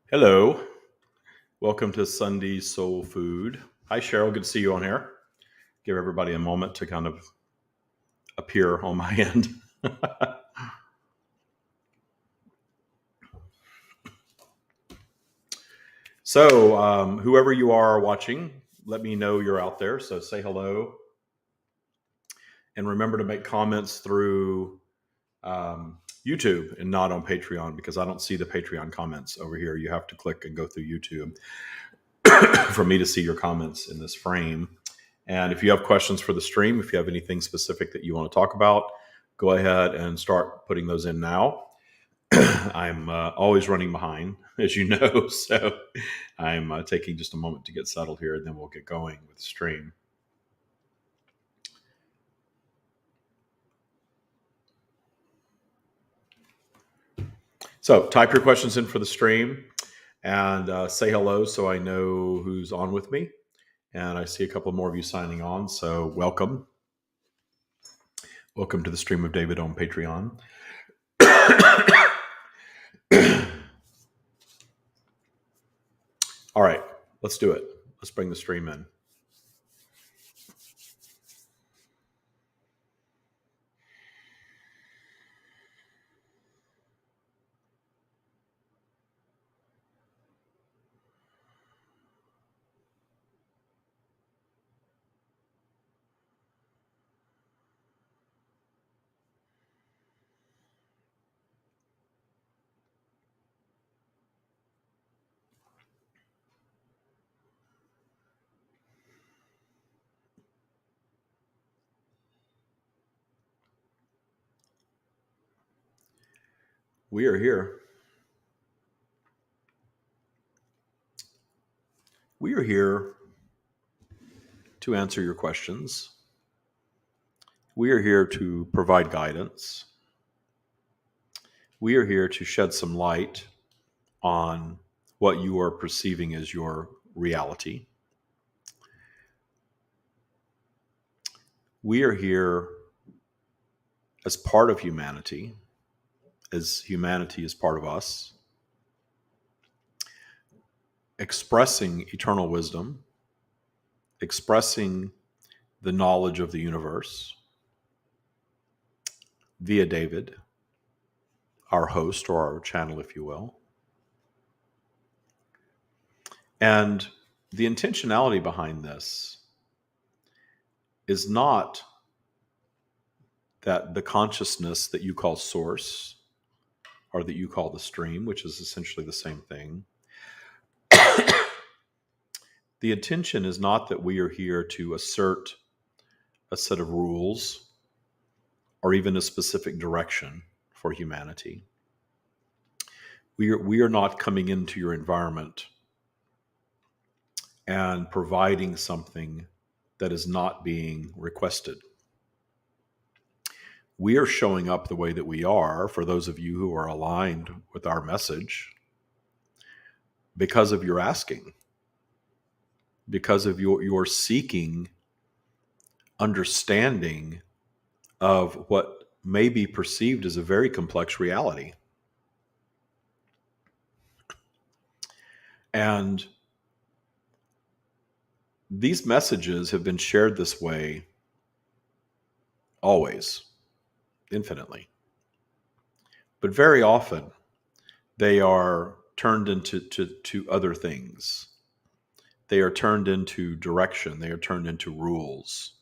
Hello, welcome to Sunday Soul Food. Hi, Cheryl. Good to see you on here. Give everybody a moment to kind of appear on my end. Whoever you are watching, let me know you're out there. So, say hello. And remember to make comments through YouTube and not on Patreon because I don't see the Patreon comments over here. You have to click and go through YouTube for me to see your comments in this frame. And if you have questions for the stream, if you have anything specific that you want to talk about, go ahead and start putting those in now. I'm always running behind, as you know, so I'm taking just a moment to get settled here, and then we'll get going with the stream. So type your questions in for the stream and say hello so I know who's on with me. And I see a couple more of you signing on, so welcome. Welcome to the stream of David on Patreon. All right, let's do it. Let's bring the stream in. We are here. We are here to answer your questions. We are here to provide guidance. We are here to shed some light on what you are perceiving as your reality. We are here as part of humanity, as humanity is part of us, expressing eternal wisdom, expressing the knowledge of the universe via David, our host or our channel, if you will. And the intentionality behind this is not that the consciousness that you call source or that you call the stream, which is essentially the same thing. The intention is not that we are here to assert a set of rules or even a specific direction for humanity. We are not coming into your environment and providing something that is not being requested. We are showing up the way that we are, for those of you who are aligned with our message, because of your asking, because of your seeking understanding of what may be perceived as a very complex reality. And these messages have been shared this way always, infinitely. But very often, they are turned into to other things. They are turned into direction. They are turned into rules.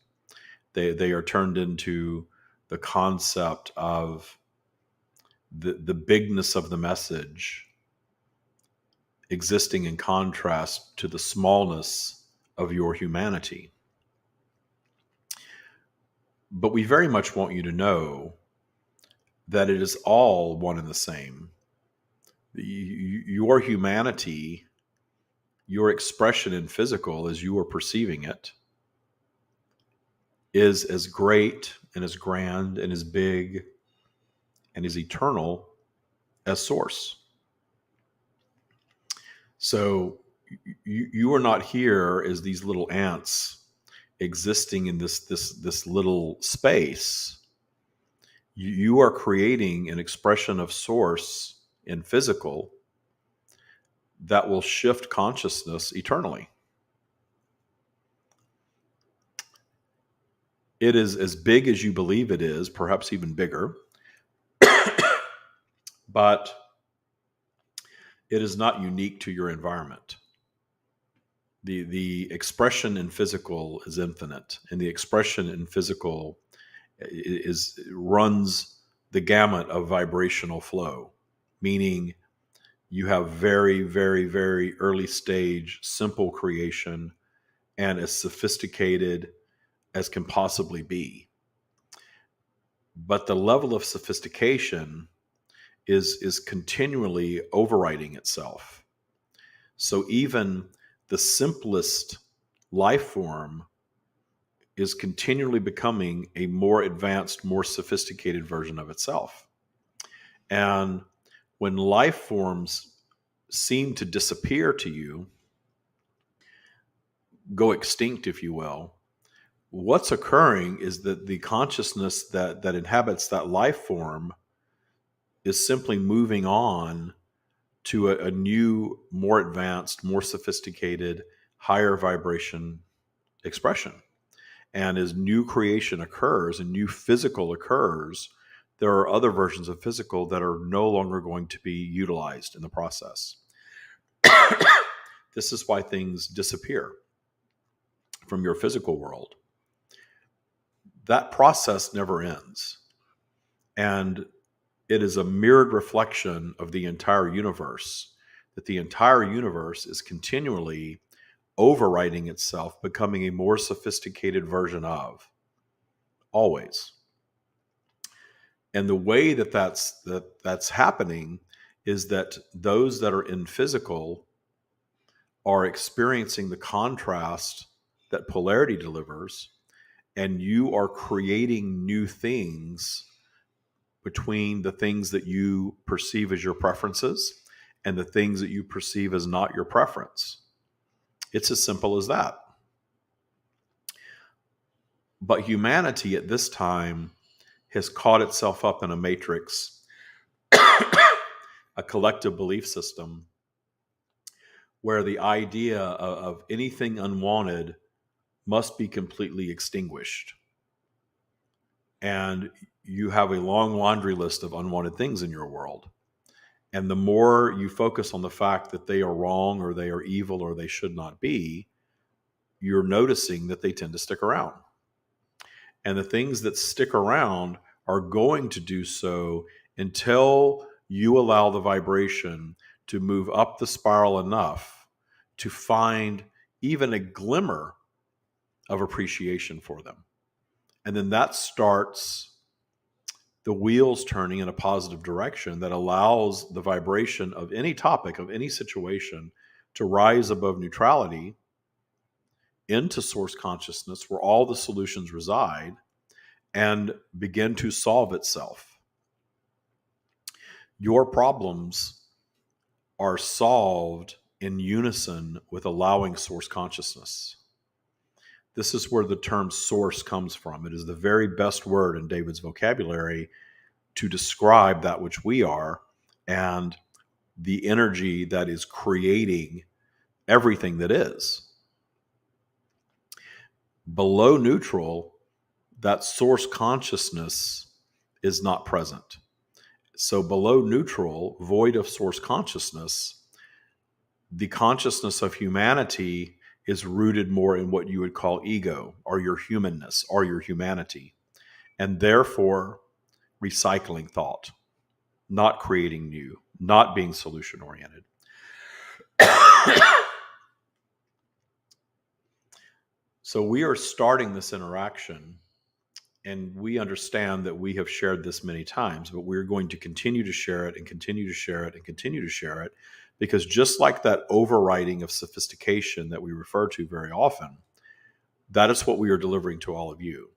They are turned into the concept of the bigness of the message existing in contrast to the smallness of your humanity. But we very much want you to know that it is all one and the same. Your humanity, your expression in physical as you are perceiving it, is as great and as grand and as big and as eternal as source. So you are not here as these little ants existing in this little space. You are creating an expression of source in physical that will shift consciousness eternally. It is as big as you believe it is, perhaps even bigger, but it is not unique to your environment. The expression in physical is infinite, and the expression in physical runs the gamut of vibrational flow, meaning you have very, very, very early stage, simple creation and as sophisticated as can possibly be. But the level of sophistication is continually overriding itself. So even the simplest life form is continually becoming a more advanced, more sophisticated version of itself. And when life forms seem to disappear to you, go extinct, if you will, what's occurring is that the consciousness that inhabits that life form is simply moving on to a new, more advanced, more sophisticated, higher vibration expression. And as new creation occurs and new physical occurs, there are other versions of physical that are no longer going to be utilized in the process. This is why things disappear from your physical world. That process never ends. And it is a mirrored reflection of the entire universe, that the entire universe is continually overriding itself, becoming a more sophisticated version of, always. And the way that's happening is that those that are in physical are experiencing the contrast that polarity delivers, and you are creating new things between the things that you perceive as your preferences and the things that you perceive as not your preference. It's as simple as that. But humanity at this time has caught itself up in a matrix, a collective belief system, where the idea of anything unwanted must be completely extinguished. And you have a long laundry list of unwanted things in your world. And the more you focus on the fact that they are wrong or they are evil or they should not be, you're noticing that they tend to stick around. And the things that stick around are going to do so until you allow the vibration to move up the spiral enough to find even a glimmer of appreciation for them. And then that starts the wheels turning in a positive direction that allows the vibration of any topic, of any situation, to rise above neutrality into source consciousness where all the solutions reside and begin to solve itself. Your problems are solved in unison with allowing source consciousness. This is where the term source comes from. It is the very best word in David's vocabulary to describe that which we are and the energy that is creating everything that is. Below neutral, that source consciousness is not present. So below neutral, void of source consciousness, the consciousness of humanity is rooted more in what you would call ego or your humanness or your humanity, and therefore recycling thought, not creating new, not being solution oriented. So we are starting this interaction, and we understand that we have shared this many times, but we're going to continue to share it and continue to share it and continue to share it, because just like that overriding of sophistication that we refer to very often, that is what we are delivering to all of you.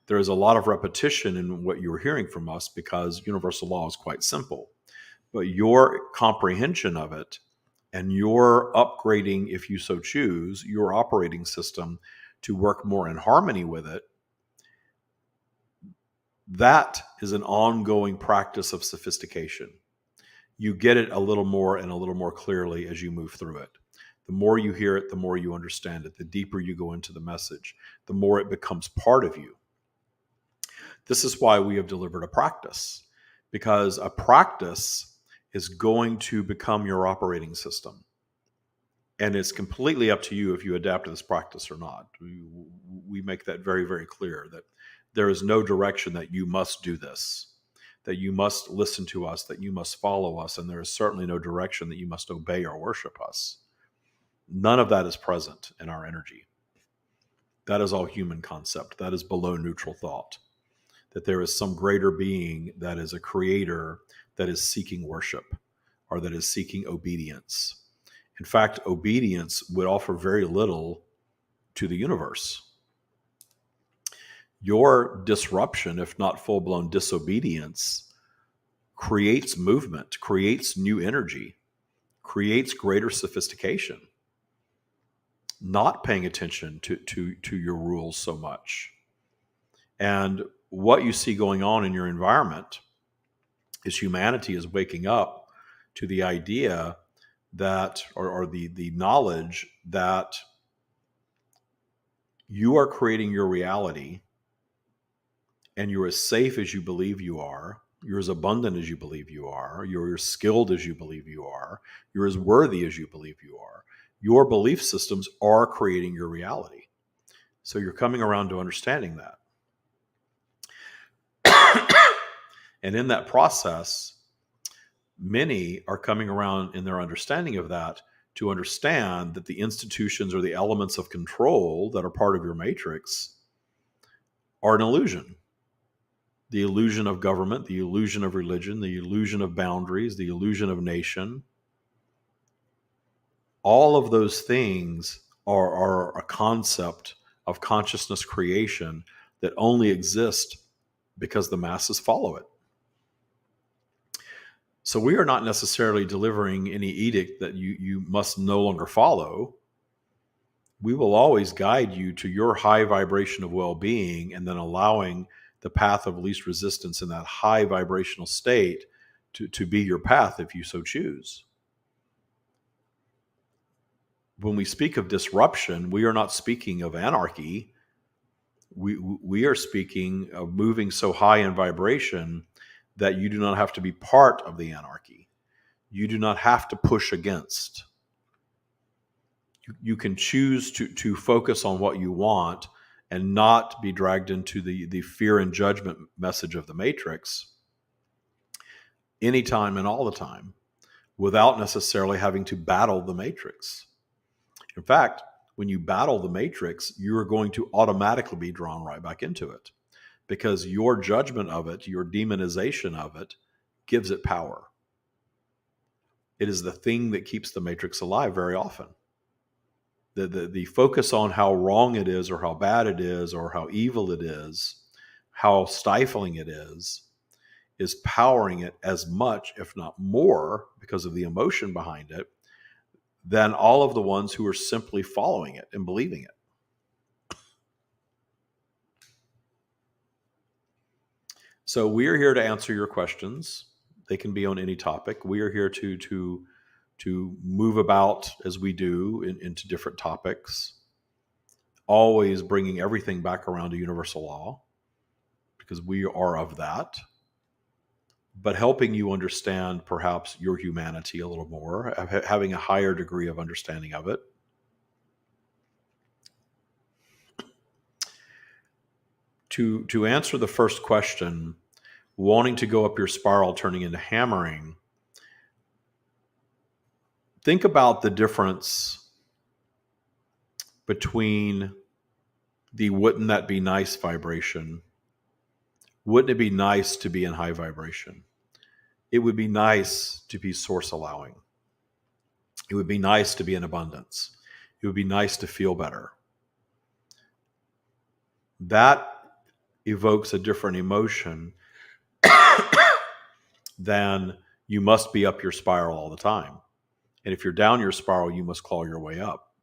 There is a lot of repetition in what you're hearing from us because universal law is quite simple, but your comprehension of it and your upgrading, if you so choose, your operating system to work more in harmony with it, that is an ongoing practice of sophistication. you get it a little more and a little more clearly as you move through it. The more you hear it, the more you understand it. The deeper you go into the message, the more it becomes part of you. This is why we have delivered a practice, because a practice is going to become your operating system. And it's completely up to you if you adapt to this practice or not. We make that very, very clear that there is no direction that you must do this, that you must listen to us, that you must follow us, and there is certainly no direction that you must obey or worship us. None of that is present in our energy. That is all human concept. That is below neutral thought. That there is some greater being that is a creator that is seeking worship or that is seeking obedience. In fact, obedience would offer very little to the universe. Your disruption, if not full-blown disobedience, creates movement, creates new energy, creates greater sophistication. Not paying attention to your rules so much. And what you see going on in your environment is humanity is waking up to the idea that, or the knowledge that you are creating your reality and you're as safe as you believe you are. You're as abundant as you believe you are. You're as skilled as you believe you are. You're as worthy as you believe you are. Your belief systems are creating your reality. So you're coming around to understanding that. And in that process, many are coming around in their understanding of that to understand that the institutions or the elements of control that are part of your matrix are an illusion. The illusion of government, the illusion of religion, the illusion of boundaries, the illusion of nation. All of those things are a concept of consciousness creation that only exist because the masses follow it. So we are not necessarily delivering any edict that you must no longer follow. We will always guide you to your high vibration of well-being and then allowing the path of least resistance in that high vibrational state to be your path if you so choose. When we speak of disruption, we are not speaking of anarchy. We are speaking of moving so high in vibration that you do not have to be part of the anarchy. You do not have to push against. You can choose to focus on what you want and not be dragged into the fear and judgment message of the matrix anytime and all the time without necessarily having to battle the matrix. In fact, when you battle the matrix, you are going to automatically be drawn right back into it because your judgment of it, your demonization of it, gives it power. It is the thing that keeps the matrix alive very often. The focus on how wrong it is or how bad it is or how evil it is, how stifling it is powering it as much, if not more, because of the emotion behind it, than all of the ones who are simply following it and believing it. So we are here to answer your questions. They can be on any topic. We are here to move about as we do into different topics, always bringing everything back around to universal law because we are of that, but helping you understand perhaps your humanity a little more, having a higher degree of understanding of it. To answer the first question, wanting to go up your spiral, turning into hammering, think about the difference between the wouldn't that be nice vibration. Wouldn't it be nice to be in high vibration? It would be nice to be source allowing. It would be nice to be in abundance. It would be nice to feel better. That evokes a different emotion than you must be up your spiral all the time. And if you're down your spiral, you must claw your way up.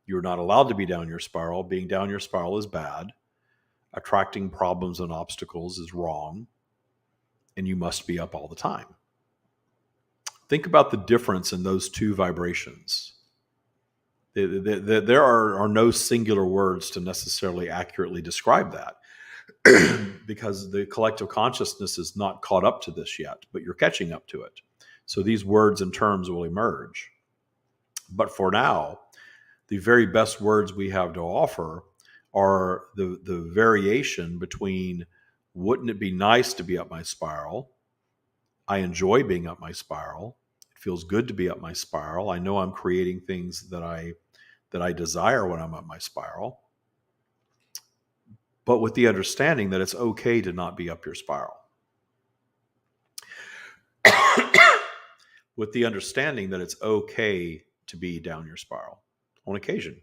You're not allowed to be down your spiral. Being down your spiral is bad. Attracting problems and obstacles is wrong. And you must be up all the time. Think about the difference in those two vibrations. There are no singular words to necessarily accurately describe that because the collective consciousness is not caught up to this yet, but you're catching up to it. So these words and terms will emerge. But for now, the very best words we have to offer are the variation between, wouldn't it be nice to be up my spiral? I enjoy being up my spiral. It feels good to be up my spiral. I know I'm creating things that I desire when I'm up my spiral, but with the understanding that it's okay to not be up your spiral. With the understanding that it's okay to be down your spiral on occasion.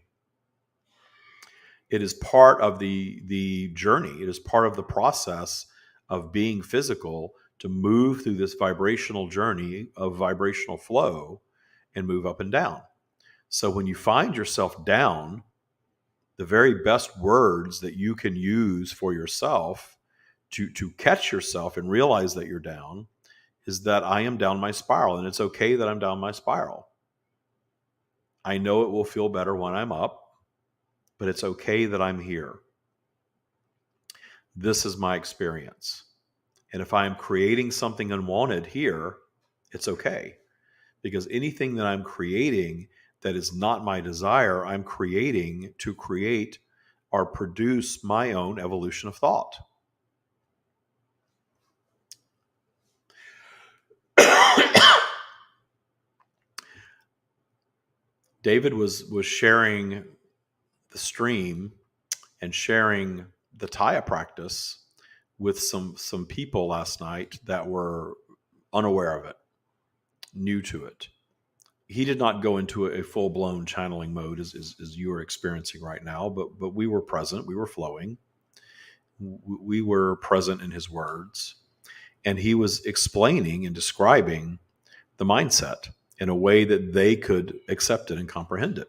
It is part of the journey. It is part of the process of being physical to move through this vibrational journey of vibrational flow and move up and down. So when you find yourself down, the very best words that you can use for yourself to catch yourself and realize that you're down is that I am down my spiral, and it's okay that I'm down my spiral. I know it will feel better when I'm up, but it's okay that I'm here. This is my experience. And if I'm creating something unwanted here, it's okay. Because anything that I'm creating that is not my desire, I'm creating to create or produce my own evolution of thought. David was sharing the stream and sharing the Taya practice with some people last night that were unaware of it, new to it. He did not go into a full-blown channeling mode as you are experiencing right now, but we were present, we were flowing, we were present in his words, and he was explaining and describing the mindset in a way that they could accept it and comprehend it.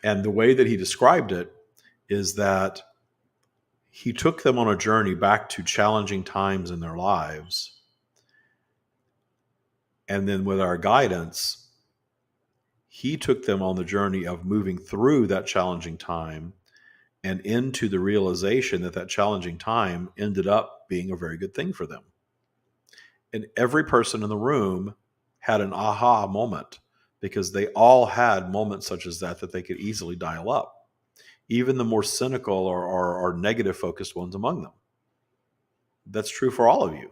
And the way that he described it is that he took them on a journey back to challenging times in their lives. And then with our guidance, he took them on the journey of moving through that challenging time and into the realization that that challenging time ended up being a very good thing for them. And every person in the room had an aha moment, because they all had moments such as that they could easily dial up, even the more cynical or negative focused ones among them. That's true for all of you.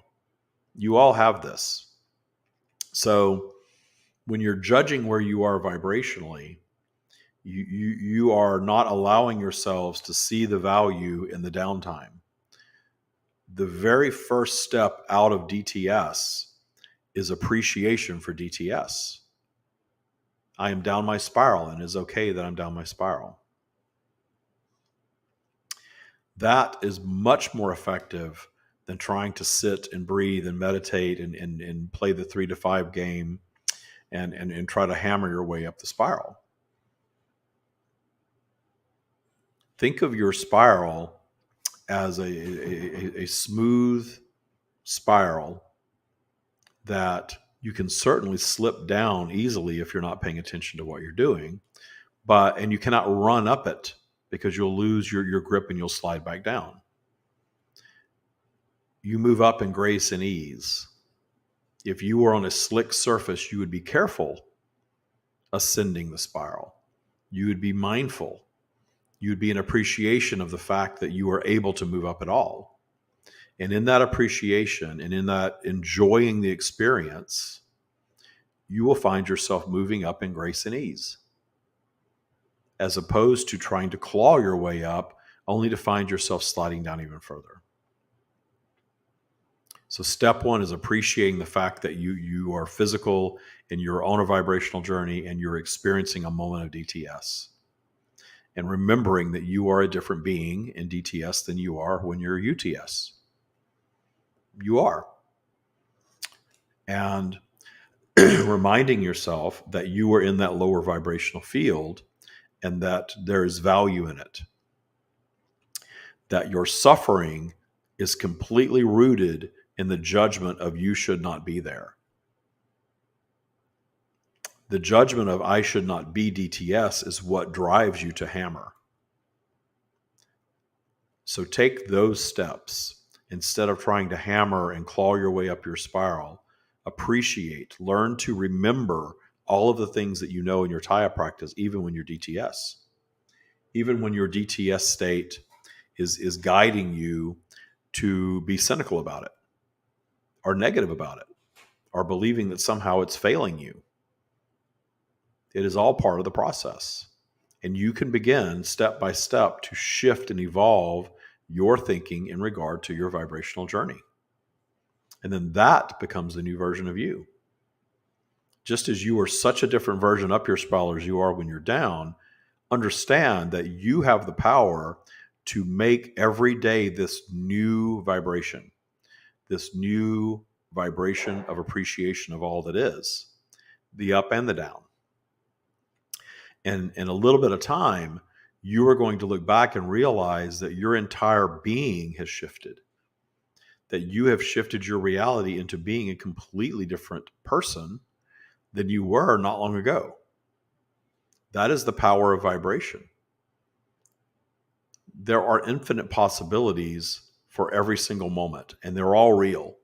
You all have this. So when you're judging where you are vibrationally, you are not allowing yourselves to see the value in the downtime. The very first step out of DTS is appreciation for DTS. I am down my spiral, and it's okay that I'm down my spiral. That is much more effective than trying to sit and breathe and meditate and play the 3 to 5 game and try to hammer your way up the spiral. Think of your spiral as a smooth spiral that you can certainly slip down easily if you're not paying attention to what you're doing, and you cannot run up it because you'll lose your grip and you'll slide back down. You move up in grace and ease. If you were on a slick surface, you would be careful ascending the spiral. You would be mindful. You would be in appreciation of the fact that you are able to move up at all. And in that appreciation and in that enjoying the experience, you will find yourself moving up in grace and ease, as opposed to trying to claw your way up only to find yourself sliding down even further. So step one is appreciating the fact that you are physical and you're on a vibrational journey and you're experiencing a moment of DTS. And remembering that you are a different being in DTS than you are when you're UTS. You are. And reminding yourself that you are in that lower vibrational field and that there is value in it. That your suffering is completely rooted in the judgment of you should not be there. The judgment of I should not be DTS is what drives you to hammer. So take those steps instead of trying to hammer and claw your way up your spiral. Appreciate, learn to remember all of the things that you know in your Taya practice, even when you're DTS. Even when your DTS state is guiding you to be cynical about it, or negative about it, or believing that somehow it's failing you. It is all part of the process. And you can begin step by step to shift and evolve your thinking in regard to your vibrational journey. And then that becomes the new version of you. Just as you are such a different version up your spiral as you are when you're down, understand that you have the power to make every day this new vibration of appreciation of all that is, the up and the down. And in a little bit of time, you are going to look back and realize that your entire being has shifted, that you have shifted your reality into being a completely different person than you were not long ago. That is the power of vibration. There are infinite possibilities for every single moment, and they're all real.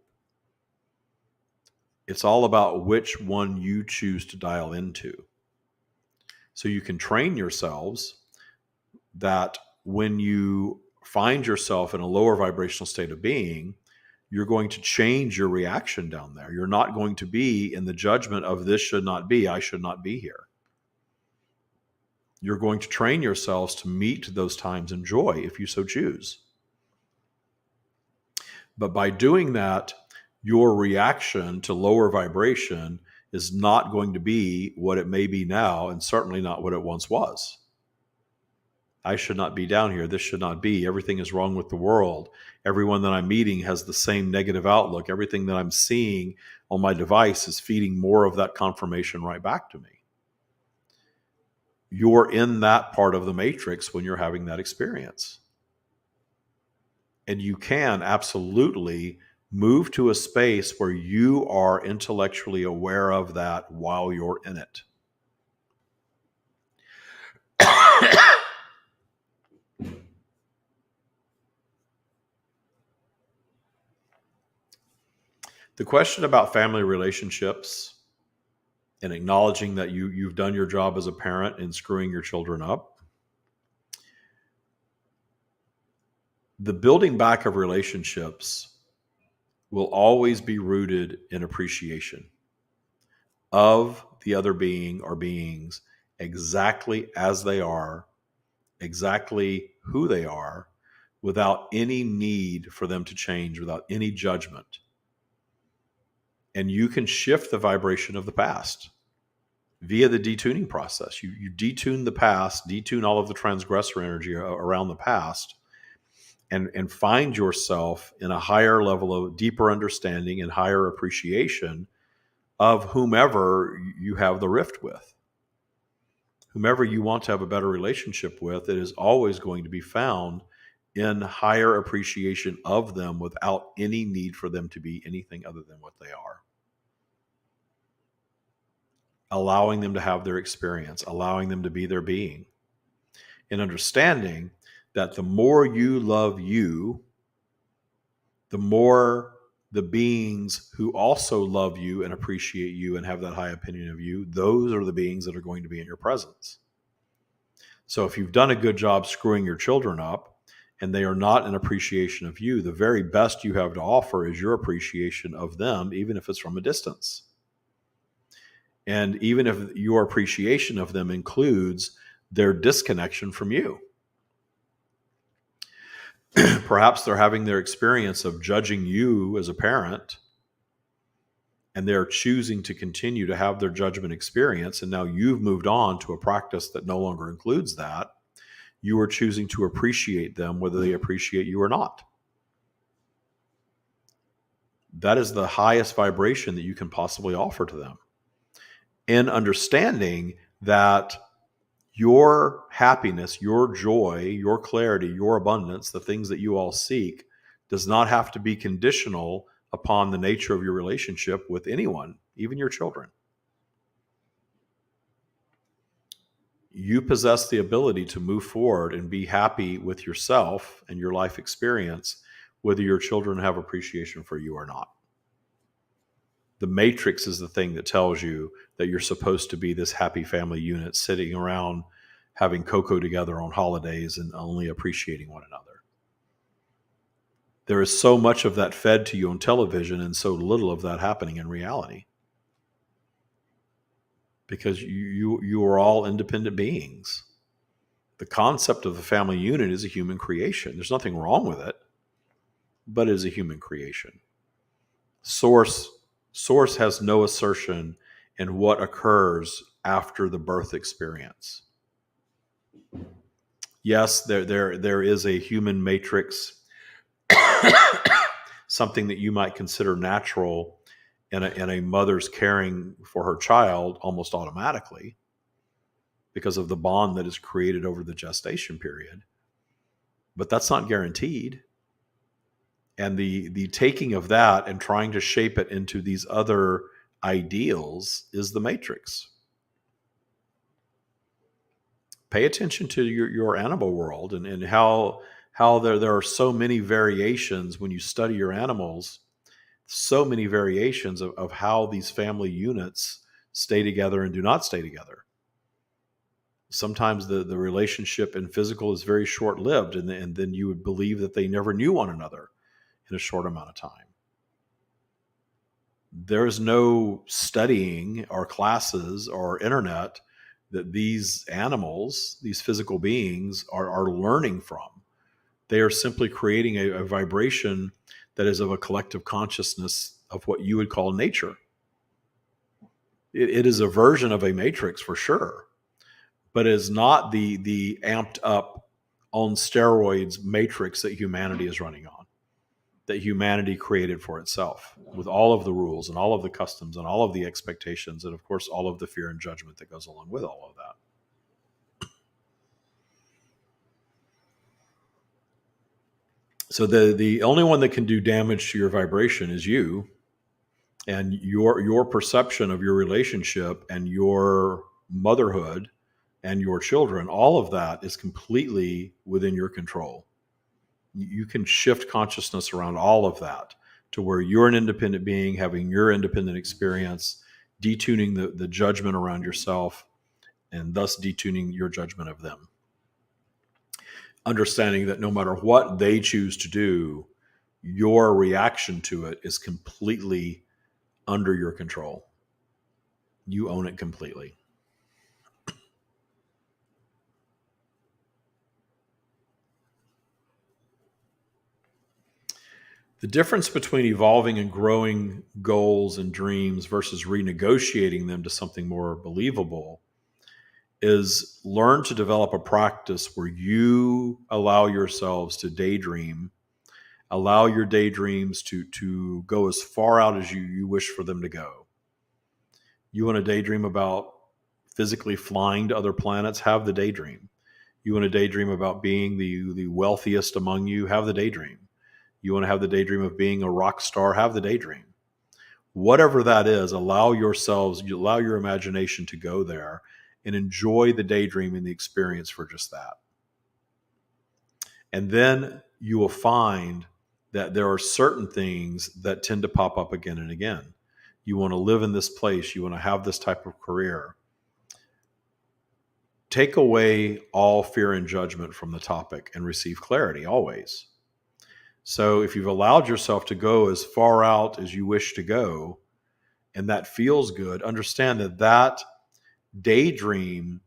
It's all about which one you choose to dial into. So you can train yourselves that when you find yourself in a lower vibrational state of being, you're going to change your reaction down there. You're not going to be in the judgment of this should not be, I should not be here. You're going to train yourselves to meet those times in joy if you so choose. But by doing that, your reaction to lower vibration is not going to be what it may be now, and certainly not what it once was. I should not be down here. This should not be. Everything is wrong with the world. Everyone that I'm meeting has the same negative outlook. Everything that I'm seeing on my device is feeding more of that confirmation right back to me. You're in that part of the matrix when you're having that experience. And you can absolutely move to a space where you are intellectually aware of that while you're in it. The question about family relationships and acknowledging that you've done your job as a parent in screwing your children up. The building back of relationships will always be rooted in appreciation of the other being or beings exactly as they are, exactly who they are, without any need for them to change, without any judgment. And you can shift the vibration of the past via the detuning process. You detune the past, detune all of the transgressor energy around the past, and find yourself in a higher level of deeper understanding and higher appreciation of whomever you have the rift with. Whomever you want to have a better relationship with, it is always going to be found in higher appreciation of them without any need for them to be anything other than what they are. Allowing them to have their experience, allowing them to be their being, and understanding that the more you love you, the more the beings who also love you and appreciate you and have that high opinion of you, those are the beings that are going to be in your presence. So if you've done a good job screwing your children up and they are not in appreciation of you, the very best you have to offer is your appreciation of them, even if it's from a distance. And even if your appreciation of them includes their disconnection from you. Perhaps they're having their experience of judging you as a parent, and they're choosing to continue to have their judgment experience. And now you've moved on to a practice that no longer includes that. You are choosing to appreciate them, whether they appreciate you or not. That is the highest vibration that you can possibly offer to them. And understanding that your happiness, your joy, your clarity, your abundance, the things that you all seek, does not have to be conditional upon the nature of your relationship with anyone, even your children. You possess the ability to move forward and be happy with yourself and your life experience, whether your children have appreciation for you or not. The matrix is the thing that tells you that you're supposed to be this happy family unit sitting around having cocoa together on holidays and only appreciating one another. There is so much of that fed to you on television and so little of that happening in reality. Because you are all independent beings. The concept of the family unit is a human creation. There's nothing wrong with it, but it is a human creation. Source has no assertion in what occurs after the birth experience. Yes, there is a human matrix, something that you might consider natural in a mother's caring for her child almost automatically because of the bond that is created over the gestation period. But that's not guaranteed. And the taking of that and trying to shape it into these other ideals is the matrix. Pay attention to your animal world and how there are so many variations when you study your animals, so many variations of how these family units stay together and do not stay together. Sometimes the relationship in physical is very short-lived, and then you would believe that they never knew one another in a short amount of time. There's no studying or classes or internet that these animals, these physical beings, are learning from. They are simply creating a vibration that is of a collective consciousness of what you would call nature. It is a version of a matrix for sure, but it is not the amped up on steroids matrix that humanity is running on, that humanity created for itself, with all of the rules and all of the customs and all of the expectations, and of course all of the fear and judgment that goes along with all of that. So the only one that can do damage to your vibration is you, and your perception of your relationship and your motherhood and your children. All of that is completely within your control. You can shift consciousness around all of that to where you're an independent being having your independent experience, detuning the judgment around yourself, and thus detuning your judgment of them. Understanding that no matter what they choose to do, your reaction to it is completely under your control. You own it completely. The difference between evolving and growing goals and dreams versus renegotiating them to something more believable is learn to develop a practice where you allow yourselves to daydream, allow your daydreams to go as far out as you wish for them to go. You want to daydream about physically flying to other planets? Have the daydream. You want to daydream about being the wealthiest among you? Have the daydream. You want to have the daydream of being a rock star? Have the daydream. Whatever that is, allow your imagination to go there and enjoy the daydream and the experience for just that. And then you will find that there are certain things that tend to pop up again and again. You want to live in this place. You want to have this type of career. Take away all fear and judgment from the topic and receive clarity always. So if you've allowed yourself to go as far out as you wish to go, and that feels good, understand that daydream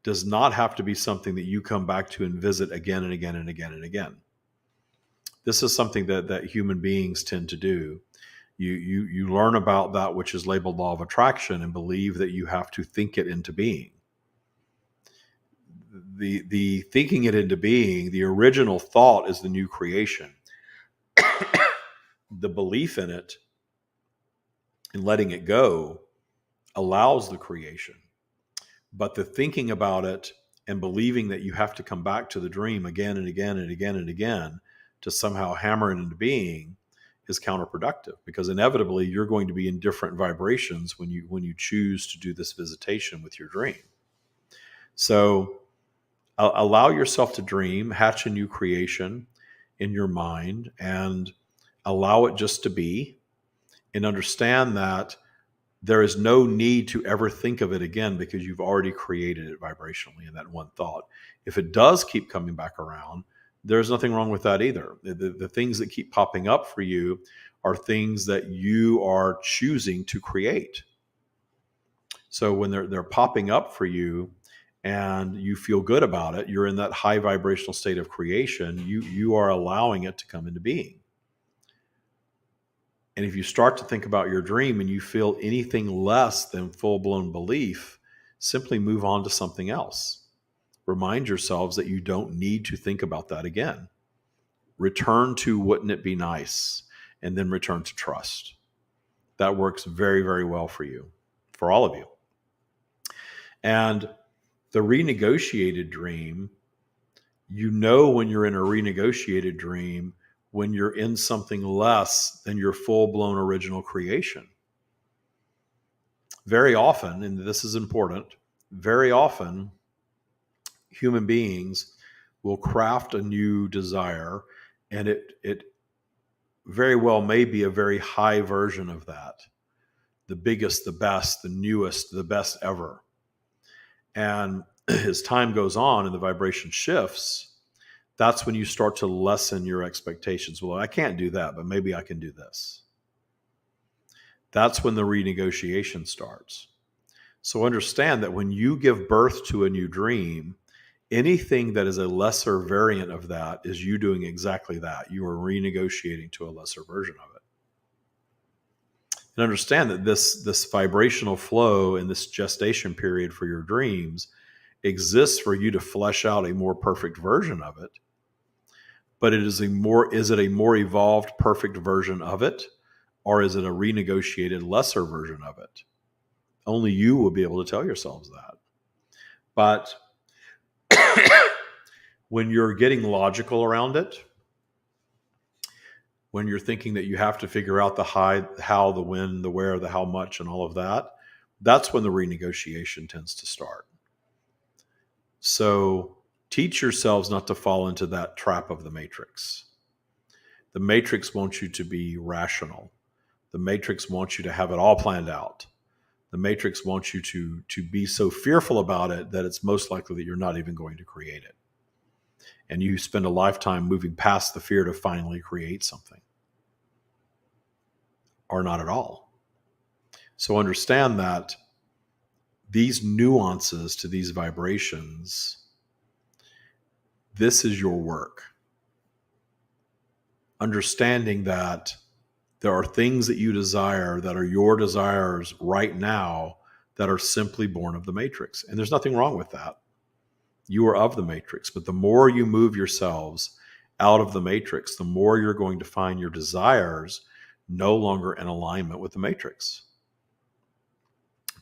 does not have to be something that you come back to and visit again and again and again and again. This is something that human beings tend to do. You learn about that which is labeled law of attraction and believe that you have to think it into being. The thinking it into being, the original thought is the new creation. The belief in it and letting it go allows the creation. But the thinking about it and believing that you have to come back to the dream again and again and again and again to somehow hammer it into being is counterproductive, because inevitably you're going to be in different vibrations when you choose to do this visitation with your dream. So allow yourself to dream, hatch a new creation in your mind, and allow it just to be, and understand that there is no need to ever think of it again, because you've already created it vibrationally in that one thought. If it does keep coming back around, there's nothing wrong with that either. The things that keep popping up for you are things that you are choosing to create. So when they're popping up for you and you feel good about it, you're in that high vibrational state of creation. You are allowing it to come into being. And if you start to think about your dream and you feel anything less than full-blown belief, simply move on to something else. Remind yourselves that you don't need to think about that again. Return to wouldn't it be nice, and then return to trust. That works very, very well for you, for all of you. And the renegotiated dream, you know when you're in a renegotiated dream when you're in something less than your full-blown original creation. Very often, and this is important, very often human beings will craft a new desire, and it very well may be a very high version of that. The biggest, the best, the newest, the best ever. And as time goes on and the vibration shifts, that's when you start to lessen your expectations. Well, I can't do that, but maybe I can do this. That's when the renegotiation starts. So understand that when you give birth to a new dream, anything that is a lesser variant of that is you doing exactly that. You are renegotiating to a lesser version of it. And understand that this vibrational flow and this gestation period for your dreams exists for you to flesh out a more perfect version of it. But is it a more evolved, perfect version of it? Or is it a renegotiated, lesser version of it? Only you will be able to tell yourselves that. But when you're getting logical around it, when you're thinking that you have to figure out the how, the when, the where, the how much, and all of that, that's when the renegotiation tends to start. So teach yourselves not to fall into that trap of the matrix. The matrix wants you to be rational. The matrix wants you to have it all planned out. The matrix wants you to be so fearful about it that it's most likely that you're not even going to create it. And you spend a lifetime moving past the fear to finally create something. Or not at all. So understand that these nuances to these vibrations, this is your work. Understanding that there are things that you desire that are your desires right now that are simply born of the matrix. And there's nothing wrong with that. You are of the matrix. But the more you move yourselves out of the matrix, the more you're going to find your desires no longer in alignment with the matrix.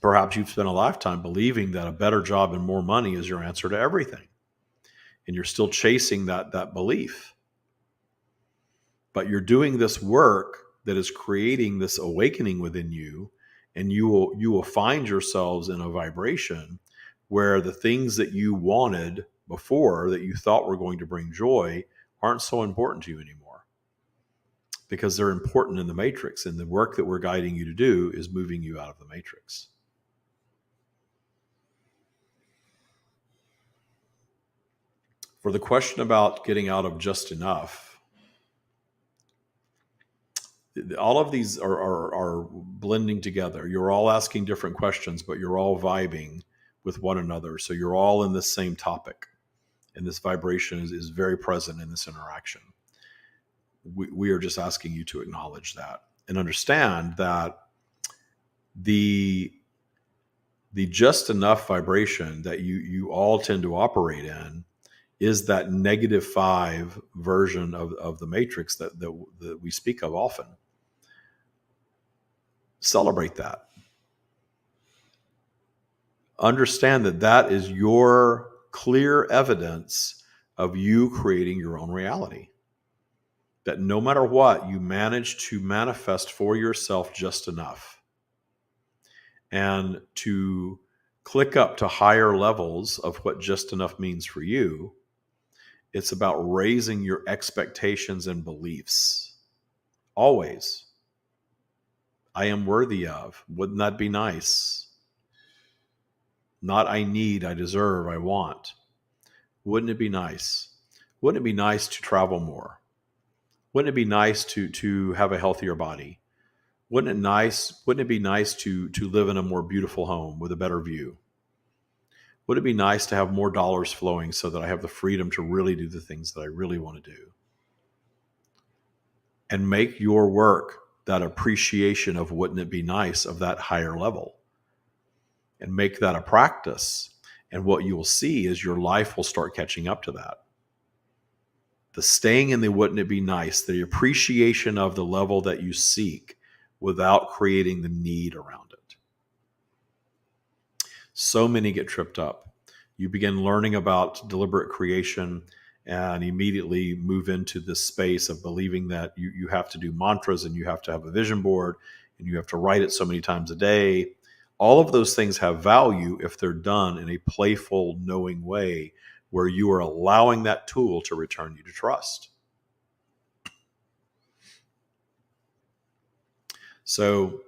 Perhaps you've spent a lifetime believing that a better job and more money is your answer to everything. And you're still chasing that belief. But you're doing this work that is creating this awakening within you, and you will find yourselves in a vibration where the things that you wanted before that you thought were going to bring joy aren't so important to you anymore, because they're important in the matrix, and the work that we're guiding you to do is moving you out of the matrix. For the question about getting out of just enough, all of these are blending together. You're all asking different questions, but you're all vibing with one another. So you're all in the same topic. And this vibration is very present in this interaction. We are just asking you to acknowledge that and understand that the just enough vibration that you all tend to operate in is that -5 version of the matrix that we speak of often. Celebrate that. Understand that is your clear evidence of you creating your own reality. that no matter what, you manage to manifest for yourself just enough. And to click up to higher levels of what just enough means for you, it's about raising your expectations and beliefs. Always. I am worthy of. Wouldn't that be nice? Not I need, I deserve, I want. Wouldn't it be nice? Wouldn't it be nice to travel more? Wouldn't it be nice to have a healthier body? Wouldn't it be nice to live in a more beautiful home with a better view? Would it be nice to have more dollars flowing so that I have the freedom to really do the things that I really want to do? And make your work that appreciation of wouldn't it be nice of that higher level. And make that a practice. And what you will see is your life will start catching up to that. The staying in the wouldn't it be nice, the appreciation of the level that you seek without creating the need around it. So many get tripped up. You begin learning about deliberate creation and immediately move into this space of believing that you have to do mantras and you have to have a vision board and you have to write it so many times a day. All of those things have value if they're done in a playful, knowing way where you are allowing that tool to return you to trust. So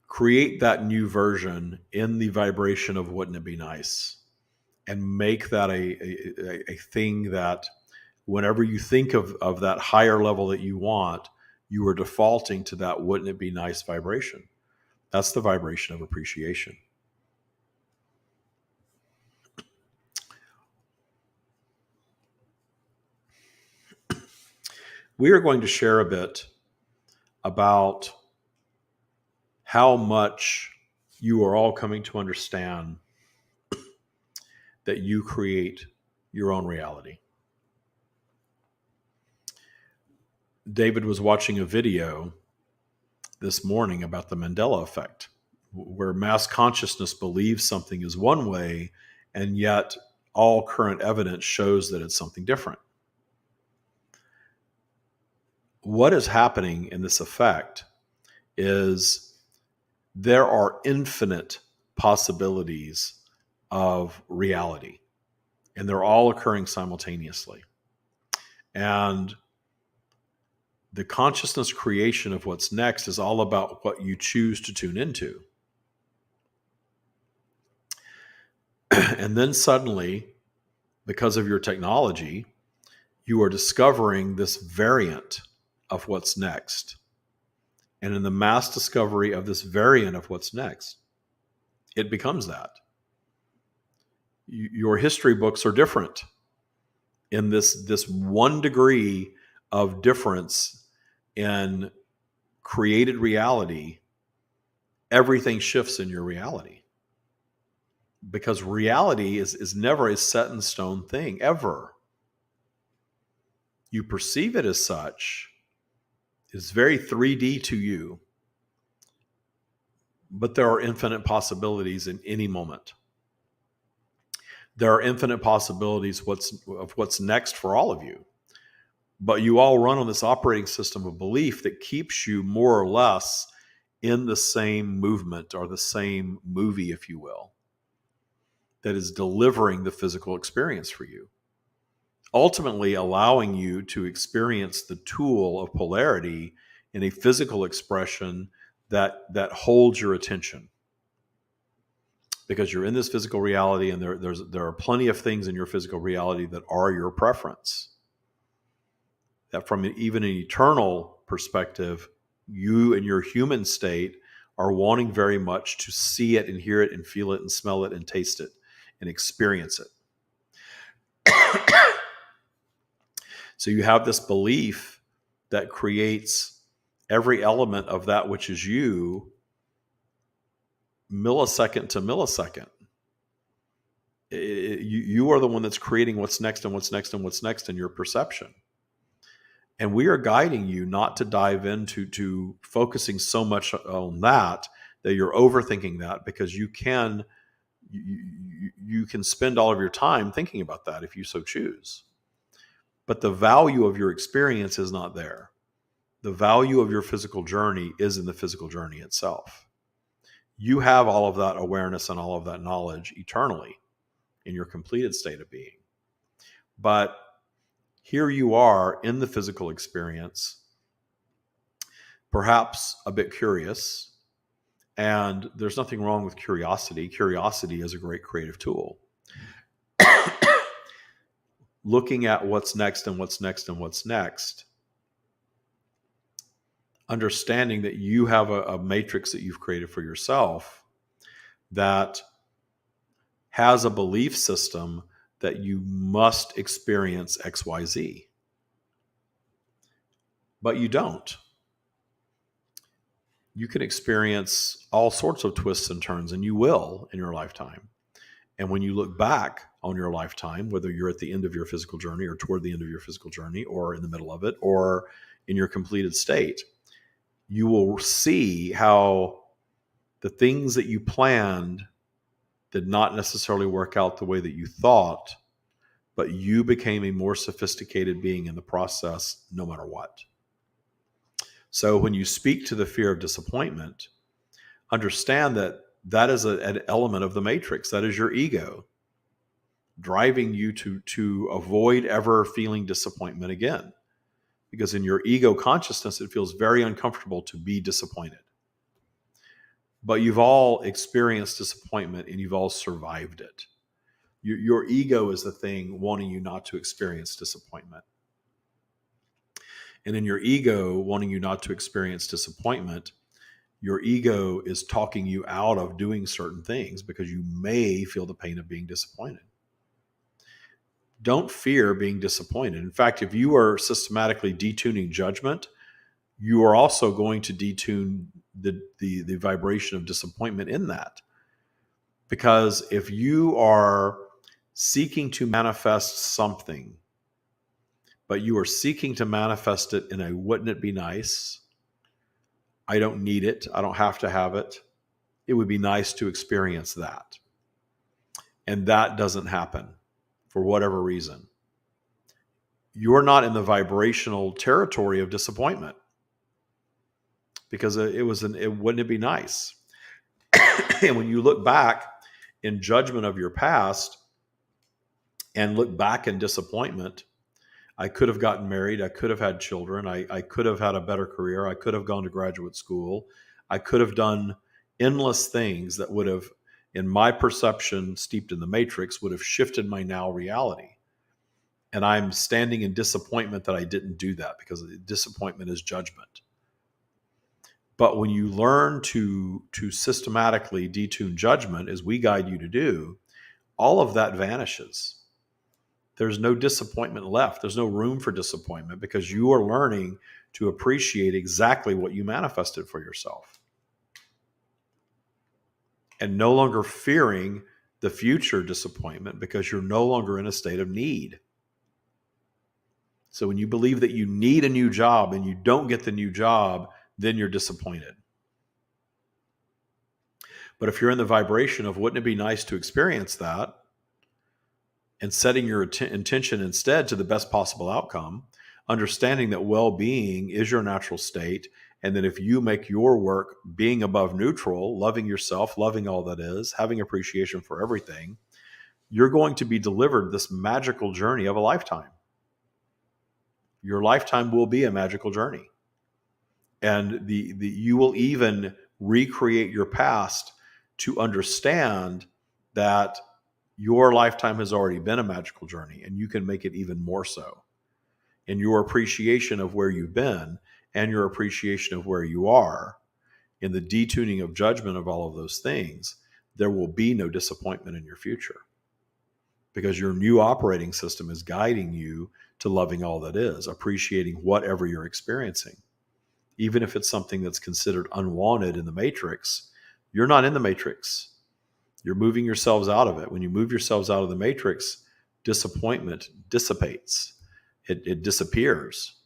create that new version in the vibration of wouldn't it be nice, and make that a thing that whenever you think of that higher level that you want, you are defaulting to that wouldn't it be nice vibration. That's the vibration of appreciation. We are going to share a bit about how much you are all coming to understand that you create your own reality. David was watching a video this morning about the Mandela effect, where mass consciousness believes something is one way, and yet all current evidence shows that it's something different. What is happening in this effect is there are infinite possibilities of reality, and they're all occurring simultaneously. And the consciousness creation of what's next is all about what you choose to tune into. And then suddenly, because of your technology, you are discovering this variant of what's next. And in the mass discovery of this variant of what's next, it becomes that. Your history books are different in this 1 degree of difference in created reality. Everything shifts in your reality, because reality is never a set in stone thing, ever. You perceive it as such. It's very 3D to you, but there are infinite possibilities in any moment. There are infinite possibilities of what's next for all of you. But you all run on this operating system of belief that keeps you more or less in the same movement or the same movie, if you will, that is delivering the physical experience for you, ultimately allowing you to experience the tool of polarity in a physical expression that holds your attention. Because you're in this physical reality, and there are plenty of things in your physical reality that are your preference. That from even an eternal perspective, you in your human state are wanting very much to see it and hear it and feel it and smell it and taste it and experience it. So you have this belief that creates every element of that which is you, millisecond to millisecond. You are the one that's creating what's next and what's next and what's next in your perception. And we are guiding you not to dive into focusing so much on that you're overthinking that, because you can spend all of your time thinking about that if you so choose. But the value of your experience is not there. The value of your physical journey is in the physical journey itself. You have all of that awareness and all of that knowledge eternally in your completed state of being. But here you are in the physical experience, perhaps a bit curious, and there's nothing wrong with curiosity. Curiosity is a great creative tool. Looking at what's next and what's next and what's next, understanding that you have a matrix that you've created for yourself that has a belief system that you must experience XYZ. But you don't. You can experience all sorts of twists and turns, and you will in your lifetime. And when you look back on your lifetime, whether you're at the end of your physical journey or toward the end of your physical journey or in the middle of it or in your completed state, you will see how the things that you planned did not necessarily work out the way that you thought, but you became a more sophisticated being in the process no matter what. So when you speak to the fear of disappointment, understand that that is an element of the matrix. That is your ego driving you to avoid ever feeling disappointment again. Because in your ego consciousness, it feels very uncomfortable to be disappointed. But you've all experienced disappointment and you've all survived it. Your ego is the thing wanting you not to experience disappointment. And in your ego wanting you not to experience disappointment, your ego is talking you out of doing certain things because you may feel the pain of being disappointed. Don't fear being disappointed. In fact, if you are systematically detuning judgment, you are also going to detune the vibration of disappointment in that. Because if you are seeking to manifest something, but you are seeking to manifest it in a wouldn't it be nice? I don't need it. I don't have to have it. It would be nice to experience that. And that doesn't happen for whatever reason. You're not in the vibrational territory of disappointment because it wouldn't it be nice? And when you look back in judgment of your past and look back in disappointment, I could have gotten married. I could have had children. I could have had a better career. I could have gone to graduate school. I could have done endless things that would have, in my perception, steeped in the matrix, would have shifted my now reality. And I'm standing in disappointment that I didn't do that because disappointment is judgment. But when you learn to systematically detune judgment, as we guide you to do, all of that vanishes. There's no disappointment left. There's no room for disappointment because you are learning to appreciate exactly what you manifested for yourself. And no longer fearing the future disappointment because you're no longer in a state of need. So when you believe that you need a new job and you don't get the new job, then you're disappointed. But if you're in the vibration of wouldn't it be nice to experience that, and setting your intention instead to the best possible outcome, understanding that well-being is your natural state, and that if you make your work being above neutral, loving yourself, loving all that is, having appreciation for everything, you're going to be delivered this magical journey of a lifetime. Your lifetime will be a magical journey. And you will even recreate your past to understand that your lifetime has already been a magical journey, and you can make it even more so. And your appreciation of where you've been and your appreciation of where you are, in the detuning of judgment of all of those things, there will be no disappointment in your future because your new operating system is guiding you to loving all that is, appreciating whatever you're experiencing. Even if it's something that's considered unwanted in the matrix, you're not in the matrix. You're moving yourselves out of it. When you move yourselves out of the matrix, disappointment dissipates. It disappears.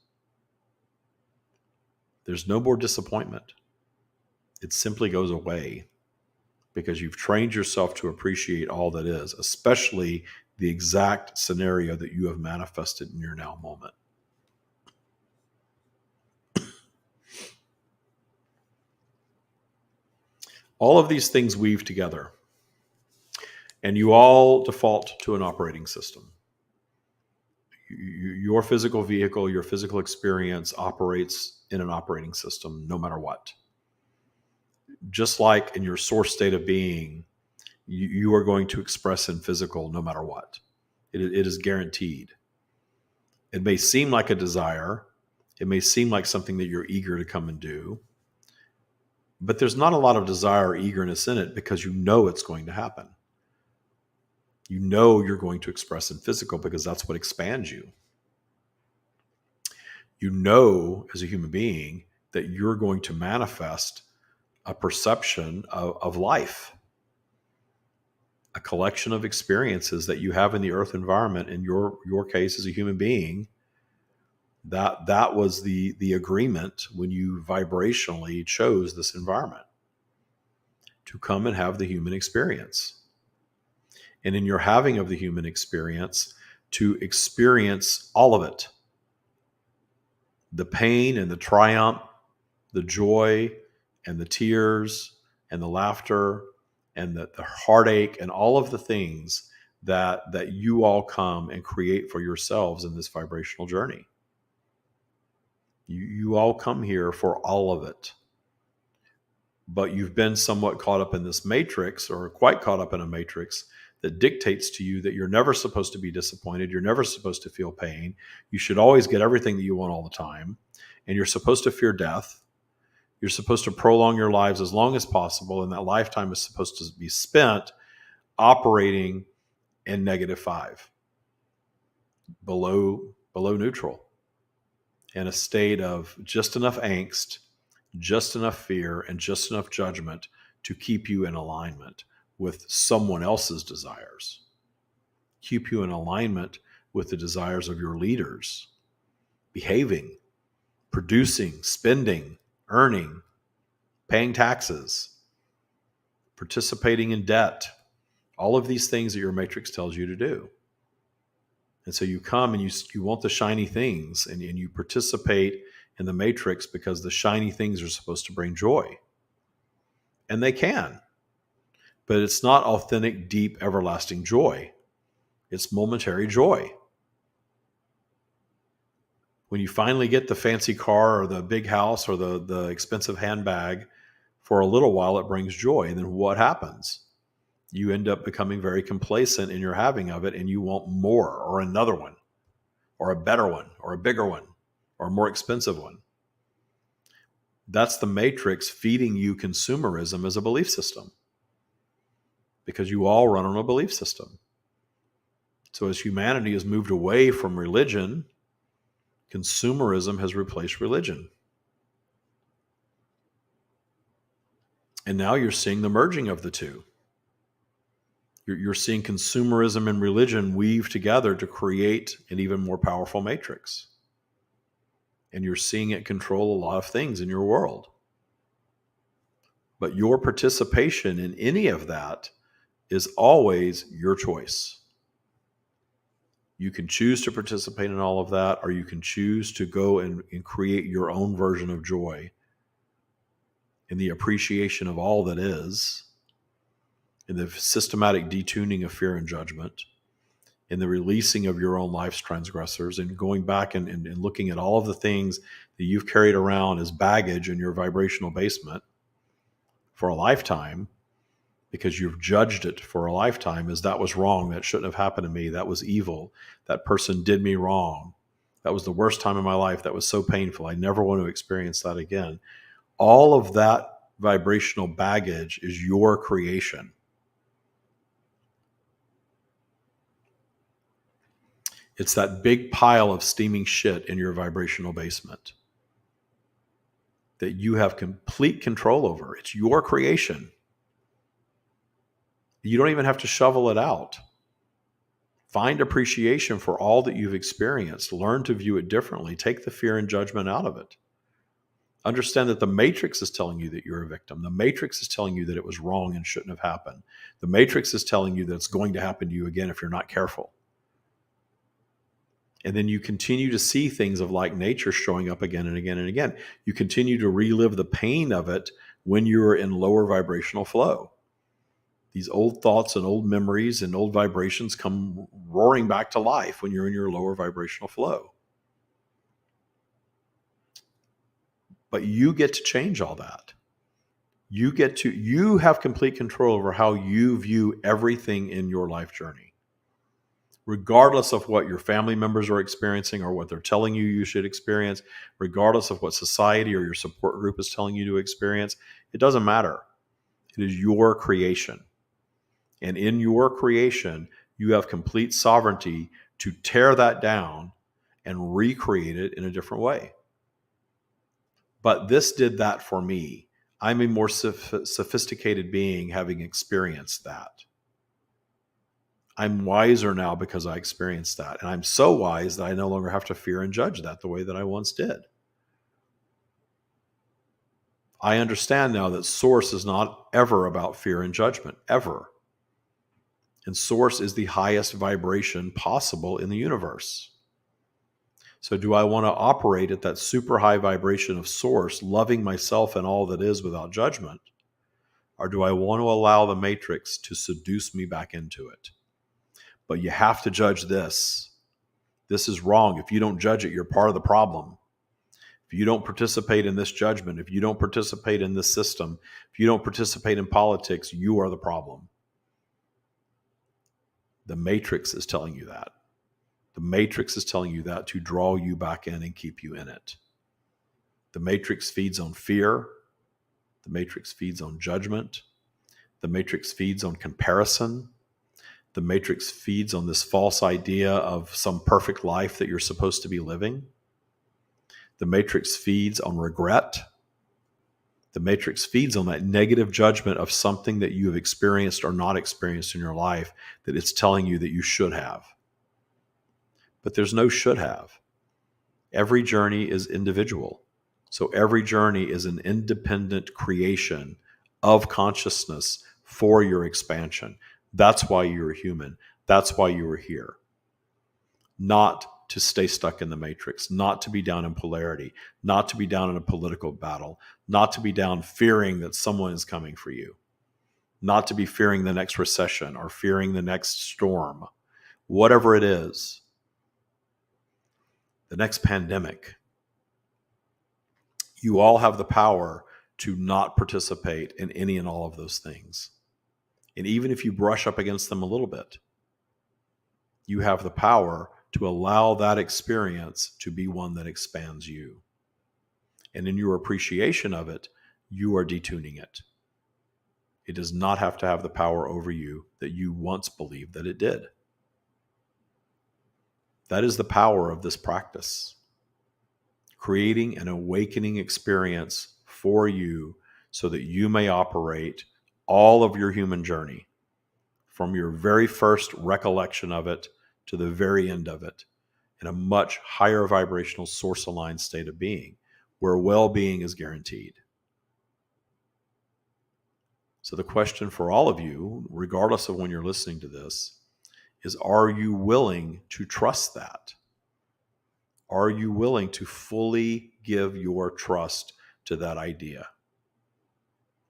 There's no more disappointment. It simply goes away because you've trained yourself to appreciate all that is, especially the exact scenario that you have manifested in your now moment. All of these things weave together, and you all default to an operating system. Your physical vehicle, your physical experience operates in an operating system no matter what. Just like in your source state of being, you are going to express in physical no matter what. It is guaranteed. It may seem like a desire. It may seem like something that you're eager to come and do. But there's not a lot of desire or eagerness in it because you know it's going to happen. You know you're going to express in physical because that's what expands you. You know as a human being that you're going to manifest a perception of life, a collection of experiences that you have in the earth environment. In your case as a human being, that was the agreement when you vibrationally chose this environment to come and have the human experience. And in your having of the human experience, to experience all of it. The pain and the triumph, the joy and the tears and the laughter and the heartache and all of the things that you all come and create for yourselves in this vibrational journey. You all come here for all of it. But you've been somewhat caught up in this matrix, or quite caught up in a matrix that dictates to you that you're never supposed to be disappointed. You're never supposed to feel pain. You should always get everything that you want all the time. And you're supposed to fear death. You're supposed to prolong your lives as long as possible. And that lifetime is supposed to be spent operating in -5, below neutral, in a state of just enough angst, just enough fear, and just enough judgment to keep you in alignment with someone else's desires, keep you in alignment with the desires of your leaders, behaving, producing, spending, earning, paying taxes, participating in debt, all of these things that your matrix tells you to do. And so you come and you want the shiny things, and you participate in the matrix because the shiny things are supposed to bring joy. And they can. But it's not authentic, deep, everlasting joy. It's momentary joy. When you finally get the fancy car or the big house or the expensive handbag, for a little while it brings joy. And then what happens? You end up becoming very complacent in your having of it, and you want more, or another one, or a better one, or a bigger one, or a more expensive one. That's the matrix feeding you consumerism as a belief system, because you all run on a belief system. So as humanity has moved away from religion, consumerism has replaced religion. And now you're seeing the merging of the two. You're seeing consumerism and religion weave together to create an even more powerful matrix. And you're seeing it control a lot of things in your world. But your participation in any of that is always your choice. You can choose to participate in all of that, or you can choose to go and create your own version of joy in the appreciation of all that is, in the systematic detuning of fear and judgment, in the releasing of your own life's transgressors, and going back and looking at all of the things that you've carried around as baggage in your vibrational basement for a lifetime, because you've judged it for a lifetime as that was wrong, that shouldn't have happened to me, that was evil, that person did me wrong, that was the worst time in my life, that was so painful, I never want to experience that again. All of that vibrational baggage is your creation. It's that big pile of steaming shit in your vibrational basement that you have complete control over. It's your creation. You don't even have to shovel it out. Find appreciation for all that you've experienced. Learn to view it differently. Take the fear and judgment out of it. Understand that the matrix is telling you that you're a victim. The matrix is telling you that it was wrong and shouldn't have happened. The matrix is telling you that it's going to happen to you again if you're not careful. And then you continue to see things of like nature showing up again and again and again. You continue to relive the pain of it when you're in lower vibrational flow. These old thoughts and old memories and old vibrations come roaring back to life when you're in your lower vibrational flow. But you get to change all that. You have complete control over how you view everything in your life journey. Regardless of what your family members are experiencing or what they're telling you should experience, regardless of what society or your support group is telling you to experience, it doesn't matter. It is your creation. And in your creation, you have complete sovereignty to tear that down and recreate it in a different way. But this did that for me. I'm a more sophisticated being having experienced that. I'm wiser now because I experienced that. And I'm so wise that I no longer have to fear and judge that the way that I once did. I understand now that Source is not ever about fear and judgment, ever. And Source is the highest vibration possible in the universe. So do I want to operate at that super high vibration of Source, loving myself and all that is without judgment? Or do I want to allow the matrix to seduce me back into it? But you have to judge this. This is wrong. If you don't judge it, you're part of the problem. If you don't participate in this judgment, if you don't participate in this system, if you don't participate in politics, you are the problem. The matrix is telling you that. The matrix is telling you that to draw you back in and keep you in it. The matrix feeds on fear. The matrix feeds on judgment. The matrix feeds on comparison. The matrix feeds on this false idea of some perfect life that you're supposed to be living. The matrix feeds on regret. The matrix feeds on that negative judgment of something that you have experienced or not experienced in your life that it's telling you that you should have. But there's no should have. Every journey is individual. So every journey is an independent creation of consciousness for your expansion. That's why you're human. That's why you are here. Not to stay stuck in the matrix, not to be down in polarity, not to be down in a political battle, not to be down fearing that someone is coming for you, not to be fearing the next recession or fearing the next storm, whatever it is, the next pandemic. You all have the power to not participate in any and all of those things. And even if you brush up against them a little bit, you have the power to allow that experience to be one that expands you. And in your appreciation of it, you are detuning it. It does not have to have the power over you that you once believed that it did. That is the power of this practice. Creating an awakening experience for you so that you may operate all of your human journey, from your very first recollection of it to the very end of it, in a much higher vibrational source-aligned state of being, where well-being is guaranteed. So the question for all of you, regardless of when you're listening to this, is, are you willing to trust that? Are you willing to fully give your trust to that idea?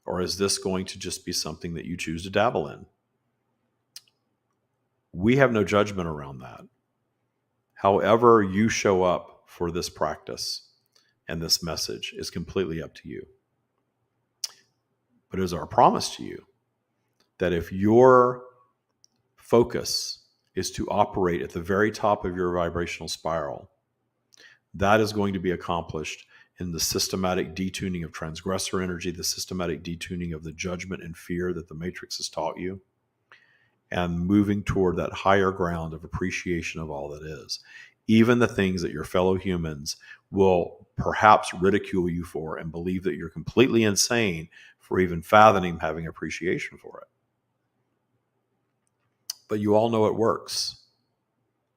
Or is this going to just be something that you choose to dabble in? We have no judgment around that. However you show up for this practice and this message is completely up to you. But it is our promise to you that if your focus is to operate at the very top of your vibrational spiral, that is going to be accomplished in the systematic detuning of transgressor energy, the systematic detuning of the judgment and fear that the matrix has taught you, and moving toward that higher ground of appreciation of all that is. Even the things that your fellow humans will perhaps ridicule you for and believe that you're completely insane for even fathoming having appreciation for it. But you all know it works.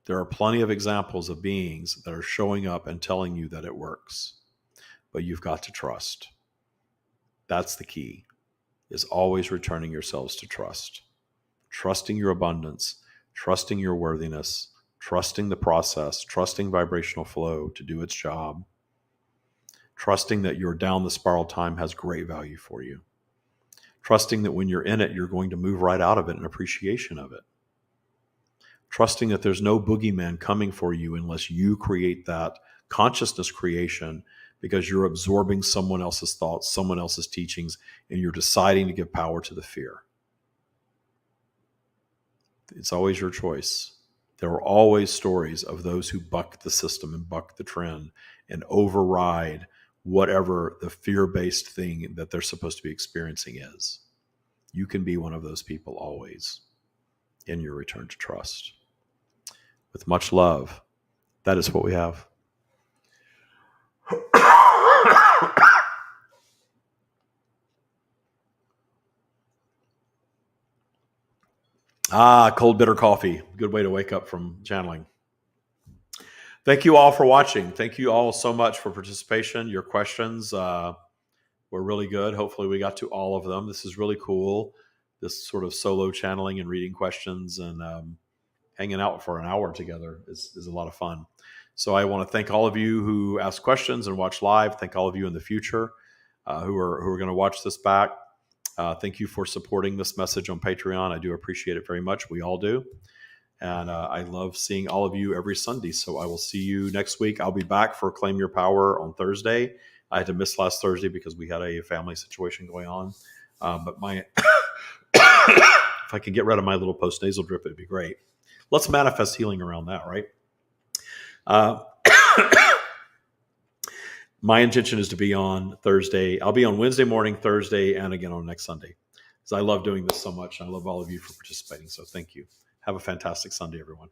There are plenty of examples of beings that are showing up and telling you that it works. but you've got to trust. That's the key, is always returning yourselves to trust. Trusting your abundance, trusting your worthiness, trusting the process, trusting vibrational flow to do its job, trusting that your down the spiral time has great value for you, trusting that when you're in it, you're going to move right out of it in appreciation of it, trusting that there's no boogeyman coming for you unless you create that consciousness creation, because you're absorbing someone else's thoughts, someone else's teachings, and you're deciding to give power to the fear. It's always your choice. There are always stories of those who buck the system and buck the trend and override whatever the fear-based thing that they're supposed to be experiencing is. You can be one of those people always in your return to trust. With much love, that is what we have. Cold bitter coffee. Good way to wake up from channeling. Thank you all for watching. Thank you all so much for participation. Your questions were really good. Hopefully we got to all of them. This is really cool. This sort of solo channeling and reading questions and hanging out for an hour together is a lot of fun. So I want to thank all of you who asked questions and watch live. Thank all of you in the future who are going to watch this back. Thank you for supporting this message on Patreon. I do appreciate it very much. We all do. And I love seeing all of you every Sunday. So I will see you next week. I'll be back for Claim Your Power on Thursday. I had to miss last Thursday because we had a family situation going on. But if I could get rid of my little post-nasal drip, it'd be great. Let's manifest healing around that, right? My intention is to be on Thursday. I'll be on Wednesday morning, Thursday, and again on next Sunday. Because I love doing this so much. I love all of you for participating. So thank you. Have a fantastic Sunday, everyone.